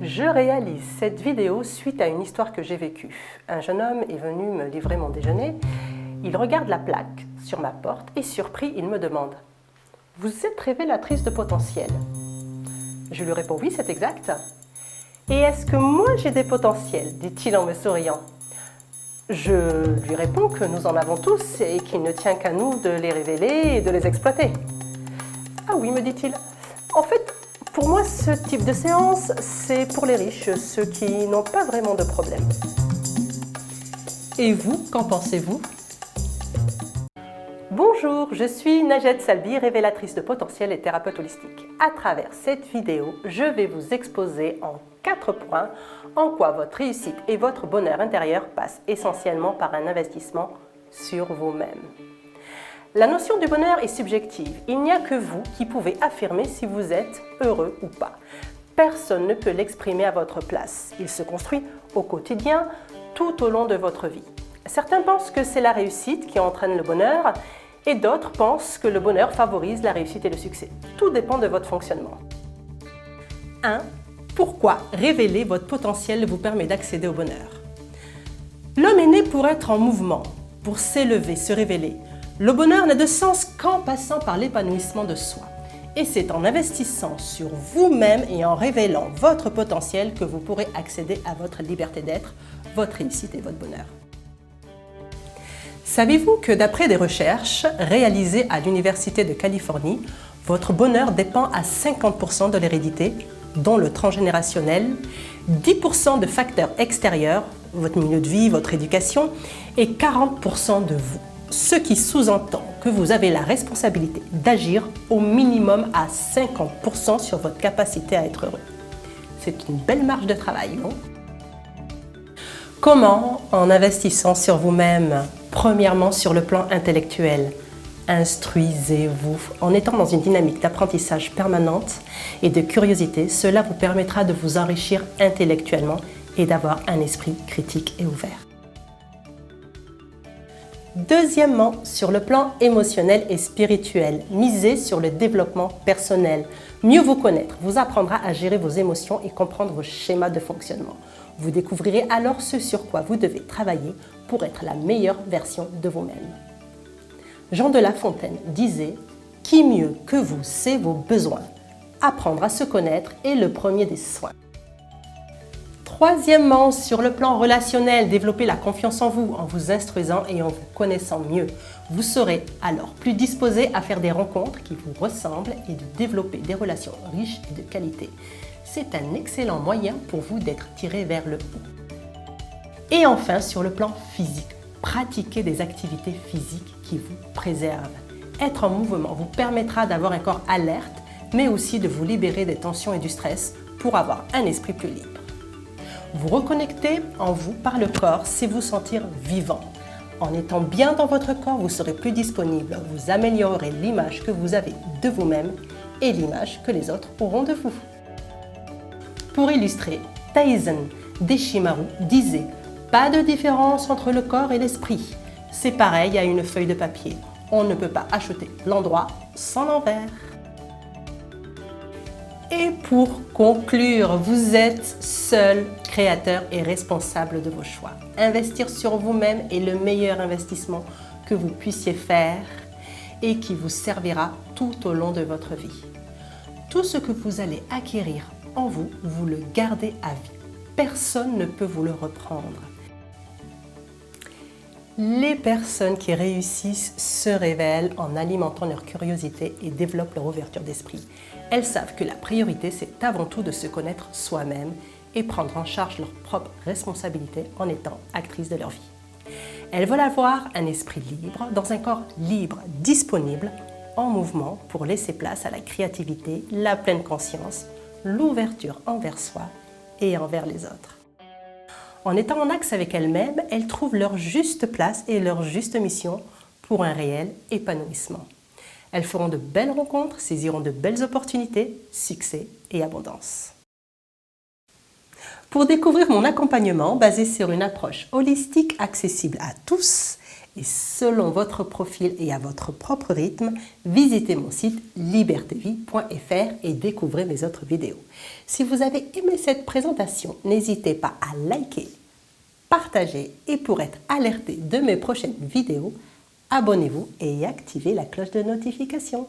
Je réalise cette vidéo suite à une histoire que j'ai vécue. Un jeune homme est venu me livrer mon déjeuner. Il regarde la plaque sur ma porte et surpris, il me demande « Vous êtes révélatrice de potentiel ?» Je lui réponds « Oui, c'est exact. » « Et est-ce que moi j'ai des potentiels ?» dit-il en me souriant. Je lui réponds que nous en avons tous et qu'il ne tient qu'à nous de les révéler et de les exploiter. « Ah oui, me dit-il. En fait, pour moi, ce type de séance, c'est pour les riches, ceux qui n'ont pas vraiment de problème. » Et vous, qu'en pensez-vous? Bonjour, je suis Najed Salbi, révélatrice de potentiel et thérapeute holistique. À travers cette vidéo, je vais vous exposer en 4 points en quoi votre réussite et votre bonheur intérieur passent essentiellement par un investissement sur vous-même. La notion du bonheur est subjective. Il n'y a que vous qui pouvez affirmer si vous êtes heureux ou pas. Personne ne peut l'exprimer à votre place. Il se construit au quotidien, tout au long de votre vie. Certains pensent que c'est la réussite qui entraîne le bonheur et d'autres pensent que le bonheur favorise la réussite et le succès. Tout dépend de votre fonctionnement. 1. Pourquoi révéler votre potentiel vous permet d'accéder au bonheur? L'homme est né pour être en mouvement, pour s'élever, se révéler. Le bonheur n'a de sens qu'en passant par l'épanouissement de soi. Et c'est en investissant sur vous-même et en révélant votre potentiel que vous pourrez accéder à votre liberté d'être, votre réussite et votre bonheur. Savez-vous que d'après des recherches réalisées à l'Université de Californie, votre bonheur dépend à 50% de l'hérédité, dont le transgénérationnel, 10% de facteurs extérieurs, votre milieu de vie, votre éducation, et 40% de vous. Ce qui sous-entend que vous avez la responsabilité d'agir au minimum à 50% sur votre capacité à être heureux. C'est une belle marge de travail, non? Comment? En investissant sur vous-même. Premièrement, sur le plan intellectuel. Instruisez-vous. En étant dans une dynamique d'apprentissage permanente et de curiosité, cela vous permettra de vous enrichir intellectuellement et d'avoir un esprit critique et ouvert. Deuxièmement, sur le plan émotionnel et spirituel, misez sur le développement personnel. Mieux vous connaître vous apprendra à gérer vos émotions et comprendre vos schémas de fonctionnement. Vous découvrirez alors ce sur quoi vous devez travailler pour être la meilleure version de vous-même. Jean de La Fontaine disait « Qui mieux que vous sait vos besoins? Apprendre à se connaître est le premier des soins. » Troisièmement, sur le plan relationnel, développez la confiance en vous instruisant et en vous connaissant mieux. Vous serez alors plus disposé à faire des rencontres qui vous ressemblent et de développer des relations riches et de qualité. C'est un excellent moyen pour vous d'être tiré vers le haut. Et enfin, sur le plan physique, pratiquez des activités physiques qui vous préservent. Être en mouvement vous permettra d'avoir un corps alerte, mais aussi de vous libérer des tensions et du stress pour avoir un esprit plus libre. Vous reconnectez en vous par le corps, c'est vous sentir vivant. En étant bien dans votre corps, vous serez plus disponible, vous améliorerez l'image que vous avez de vous-même et l'image que les autres auront de vous. Pour illustrer, Taizen Deshimaru disait « Pas de différence entre le corps et l'esprit. C'est pareil à une feuille de papier. On ne peut pas acheter l'endroit sans l'envers. » Et pour conclure, vous êtes seul créateur et responsable de vos choix. Investir sur vous-même est le meilleur investissement que vous puissiez faire et qui vous servira tout au long de votre vie. Tout ce que vous allez acquérir en vous, vous le gardez à vie. Personne ne peut vous le reprendre. Les personnes qui réussissent se révèlent en alimentant leur curiosité et développent leur ouverture d'esprit. Elles savent que la priorité, c'est avant tout de se connaître soi-même et prendre en charge leur propre responsabilité en étant actrices de leur vie. Elles veulent avoir un esprit libre, dans un corps libre, disponible, en mouvement pour laisser place à la créativité, la pleine conscience, l'ouverture envers soi et envers les autres. En étant en axe avec elles-mêmes, elles trouvent leur juste place et leur juste mission pour un réel épanouissement. Elles feront de belles rencontres, saisiront de belles opportunités, succès et abondance. Pour découvrir mon accompagnement basé sur une approche holistique accessible à tous et selon votre profil et à votre propre rythme, visitez mon site libertévie.fr et découvrez mes autres vidéos. Si vous avez aimé cette présentation, n'hésitez pas à liker, partager et pour être alerté de mes prochaines vidéos, abonnez-vous et activez la cloche de notification.